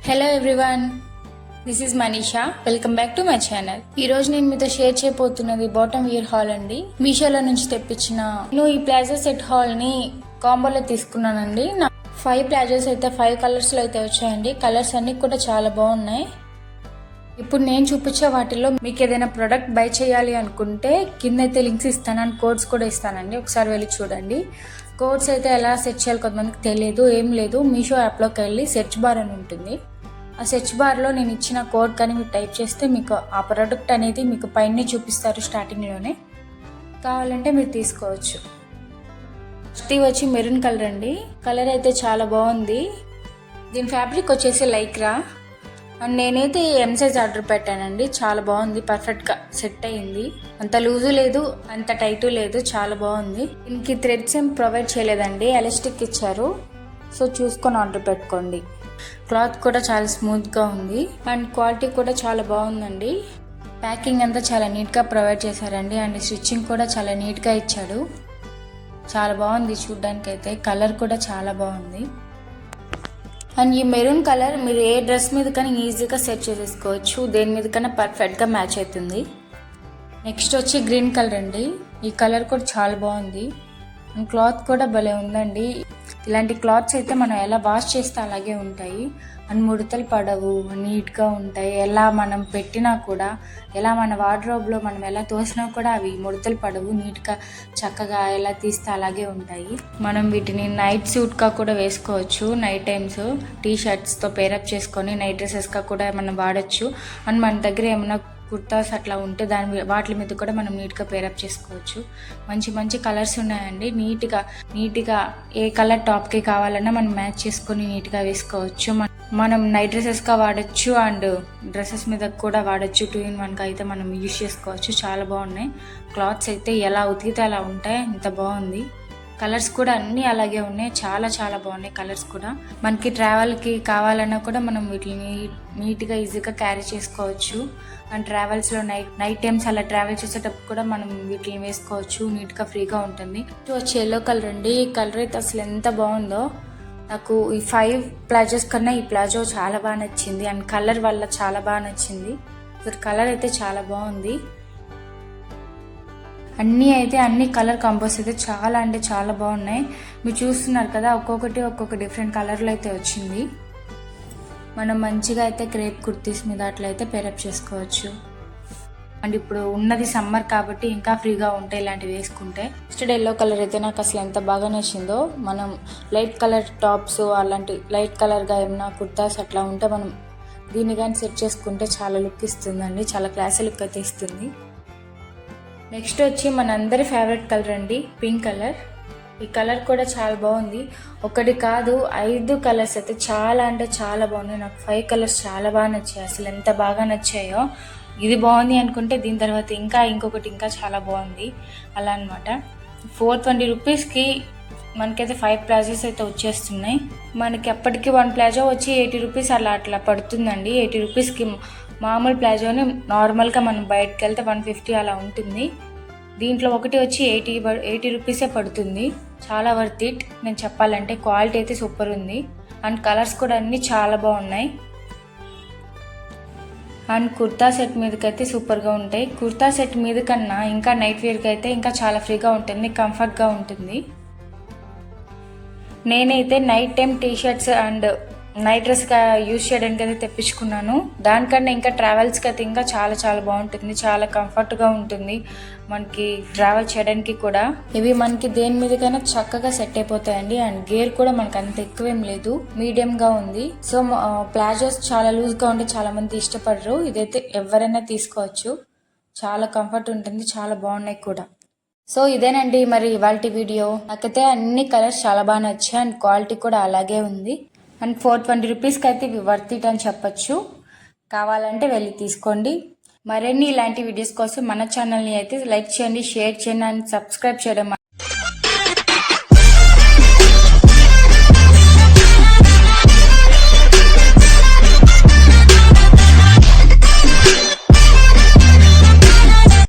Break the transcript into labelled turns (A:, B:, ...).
A: Hello everyone, this is Manisha. Welcome back to my channel. ఈ రోజు నేను మీతో షేర్ చేయబోతున్నది బాటమ్ వియర్ హాల్ అండి. మీషోలో నుంచి తెప్పించిన నేను ఈ ప్లాజో సెట్ హాల్ ని కాంబోలో తీసుకున్నానండి. 5 ప్లాజోస్ అయితే 5 కలర్స్ లో అయితే వచ్చాయండి. కలర్స్ అన్ని కూడా చాలా బాగున్నాయి. ఇప్పుడు నేను చూపించే వాటిలో మీకు ఏదైనా ప్రోడక్ట్ బై చేయాలి అనుకుంటే కింద అయితే లింక్స్ ఇస్తాను అండ్ కోడ్స్ కూడా ఇస్తానండి. ఒకసారి వెళ్ళి చూడండి. కోడ్స్ అయితే ఎలా సెర్చ్ చేయాలి కొంతమందికి తెలియదు. ఏం లేదు, మీషో యాప్లోకి వెళ్ళి సెర్చ్ బార్ అని ఉంటుంది. ఆ సెర్చ్ బార్లో నేను ఇచ్చిన కోడ్ కానీ మీరు టైప్ చేస్తే మీకు ఆ ప్రోడక్ట్ అనేది మీకు పైన చూపిస్తారు స్టార్టింగ్లోనే. కావాలంటే మీరు తీసుకోవచ్చు. ఇది వచ్చి మెరూన్ కలర్ అండి. కలర్ అయితే చాలా బాగుంది. దీని ఫ్యాబ్రిక్ వచ్చేసి లైక్రా. అండ్ నేనైతే ఎం సైజ్ ఆర్డర్ పెట్టానండి. చాలా బాగుంది, పర్ఫెక్ట్గా సెట్ అయ్యింది. అంత లూజు లేదు, అంత టైటు లేదు, చాలా బాగుంది. దీనికి థ్రెడ్స్ ఏం ప్రొవైడ్ చేయలేదండి, ఎలాస్టిక్ ఇచ్చారు. సో చూసుకొని ఆర్డర్ పెట్టుకోండి. క్లాత్ కూడా చాలా స్మూత్గా ఉంది అండ్ క్వాలిటీ కూడా చాలా బాగుందండి. ప్యాకింగ్ అంతా చాలా నీట్గా ప్రొవైడ్ చేశారండి అండ్ స్టిచ్చింగ్ కూడా చాలా నీట్గా ఇచ్చాడు. చాలా బాగుంది చూడ్డానికి అయితే. కలర్ కూడా చాలా బాగుంది. అండ్ ఈ మెరూన్ కలర్ మీరు ఏ డ్రెస్ మీద కానీ ఈజీగా సెట్ చేసేసుకోవచ్చు. దేని మీద కన్నా పర్ఫెక్ట్గా మ్యాచ్ అవుతుంది. నెక్స్ట్ వచ్చి గ్రీన్ కలర్ అండి. ఈ కలర్ కూడా చాలా బాగుంది అండ్ క్లాత్ కూడా భలే ఉందండి. ఇలాంటి క్లాత్స్ అయితే మనం ఎలా వాష్ చేస్తే అలాగే ఉంటాయి అండ్ ముడతలు పడవు, నీట్గా ఉంటాయి. ఎలా మనం పెట్టినా కూడా, ఎలా మన వార్డ్రోబ్లో మనం ఎలా తోసినా కూడా అవి ముడతలు పడవు. నీట్గా చక్కగా ఎలా తీస్తే అలాగే ఉంటాయి. మనం వీటిని నైట్ సూట్గా కూడా వేసుకోవచ్చు. నైట్ టైమ్స్ టీషర్ట్స్తో పేరప్ చేసుకొని నైట్ డ్రెస్సెస్గా కూడా మనం వాడచ్చు. అండ్ మన దగ్గర ఏమైనా కుర్తాస్ అట్లా ఉంటే వాటి మీద కూడా మనం నీట్గా పేరప్ చేసుకోవచ్చు. మంచి మంచి కలర్స్ ఉన్నాయండి. నీట్గా ఏ కలర్ టాప్కి కావాలన్నా మనం మ్యాచ్ చేసుకొని నీట్గా వేసుకోవచ్చు. మనం నైట్ డ్రెస్సెస్గా వాడచ్చు అండ్ డ్రెస్సెస్ మీద కూడా వాడచ్చు. 2-in-1గా అయితే మనం యూజ్ చేసుకోవచ్చు. చాలా బాగున్నాయి. క్లాత్స్ అయితే ఎలా ఉతికితే అలా ఉంటాయి, అంత బాగుంది. కలర్స్ కూడా అన్నీ అలాగే ఉన్నాయి. చాలా చాలా బాగున్నాయి కలర్స్ కూడా. మనకి ట్రావెల్కి కావాలన్నా కూడా మనం వీటిని నీట్గా ఈజీగా క్యారీ చేసుకోవచ్చు. అండ్ ట్రావెల్స్లో నైట్ టైమ్స్ అలా ట్రావెల్ చేసేటప్పుడు కూడా మనం వీటిని వేసుకోవచ్చు. నీట్గా ఫ్రీగా ఉంటుంది. వచ్చి ఎల్లో కలర్ అండి. ఈ కలర్ అయితే అసలు ఎంత బాగుందో. నాకు ఈ 5 ప్లాజోస్ కన్నా ఈ ప్లాజో చాలా బాగా నచ్చింది అండ్ కలర్ వల్ల చాలా బాగా నచ్చింది. కలర్ అయితే చాలా బాగుంది. అన్ని కలర్ కాంబోస్ అయితే చాలా అంటే చాలా బాగున్నాయి. మీరు చూస్తున్నారు కదా, ఒక్కొక్క డిఫరెంట్ కలర్లో అయితే వచ్చింది. మనం మంచిగా అయితే క్రేప్ కుర్తీస్ మీద అట్లయితే పేరప్ చేసుకోవచ్చు. అండ్ ఇప్పుడు ఉన్నది సమ్మర్ కాబట్టి ఇంకా ఫ్రీగా ఉంటాయి ఇలాంటివి వేసుకుంటే. నెక్స్ట్ ఎల్లో కలర్ అయితే నాకు అసలు ఎంత బాగా నచ్చిందో. మనం లైట్ కలర్ టాప్స్ అలాంటి లైట్ కలర్గా ఏమైనా కుర్తాస్ అట్లా ఉంటే మనం దీన్ని కానీ సెట్ చేసుకుంటే చాలా లుక్ ఇస్తుందండి. చాలా క్లాసీ లుక్ అయితే ఇస్తుంది. నెక్స్ట్ వచ్చి మనందరి ఫేవరెట్ కలర్ అండి, పింక్ కలర్. ఈ కలర్ కూడా చాలా బాగుంది. ఒకటి కాదు 5 కలర్స్ అయితే చాలా అంటే చాలా బాగున్నాయి. నాకు 5 కలర్స్ చాలా బాగా నచ్చాయి. అసలు ఎంత బాగా నచ్చాయో. ఇది బాగుంది అనుకుంటే దీని తర్వాత ఇంకొకటి ఇంకా చాలా బాగుంది అలా అనమాట. 420 రూపీస్కి మనకైతే 5 ప్లాజోస్ అయితే వచ్చేస్తున్నాయి. మనకి ఎప్పటికీ 1 ప్లాజో వచ్చి 80 రూపీస్ అట్లా పడుతుందండి. 80 రూపీస్కి మామూలు ప్లాజోని నార్మల్గా మనం బయటకు వెళ్తే 150 అలా ఉంటుంది. దీంట్లో ఒకటి వచ్చి 80 రూపీసే పడుతుంది. చాలా వర్త్ ఇట్ నేను చెప్పాలంటే. క్వాలిటీ అయితే సూపర్ ఉంది అండ్ కలర్స్ కూడా అన్నీ చాలా బాగున్నాయి. అండ్ కుర్తా సెట్ మీదకైతే సూపర్గా ఉంటాయి. కుర్తా సెట్ మీద కన్నా ఇంకా నైట్ వేర్కి అయితే ఇంకా చాలా ఫ్రీగా ఉంటుంది, కంఫర్ట్గా ఉంటుంది. నేనైతే night time t-shirts and night డ్రెస్గా యూజ్ చేయడానికి అయితే తెప్పించుకున్నాను. దానికన్నా ఇంకా ట్రావెల్స్కి అయితే ఇంకా చాలా చాలా బాగుంటుంది. చాలా కంఫర్ట్గా ఉంటుంది మనకి ట్రావెల్ చేయడానికి కూడా. ఇవి మనకి దేని మీదకైనా చక్కగా సెట్ అయిపోతాయండి. అండ్ గేర్ కూడా మనకు అంత ఎక్కువేం లేదు, మీడియంగా ఉంది. సో ప్లాజోస్ చాలా లూజ్గా ఉంటే చాలా మంది ఇష్టపడరు. ఇదైతే ఎవరైనా తీసుకోవచ్చు. చాలా కంఫర్ట్ ఉంటుంది, చాలా బాగున్నాయి కూడా. సో ఇదేనండి మరి ఇవాల్టి వీడియో. నాకైతే అన్ని కలర్స్ చాలా బాగా నచ్చాయి అండ్ క్వాలిటీ కూడా అలాగే ఉంది. అండ్ 420 రూపీస్కి అయితే ఇవి వర్త్ ఇట్ అని చెప్పచ్చు. కావాలంటే వెళ్ళి తీసుకోండి. మరిన్ని ఇలాంటి వీడియోస్ కోసం మన ఛానల్ని అయితే లైక్ చేయండి, షేర్ చేయండి అండ్ సబ్స్క్రైబ్ చేయడం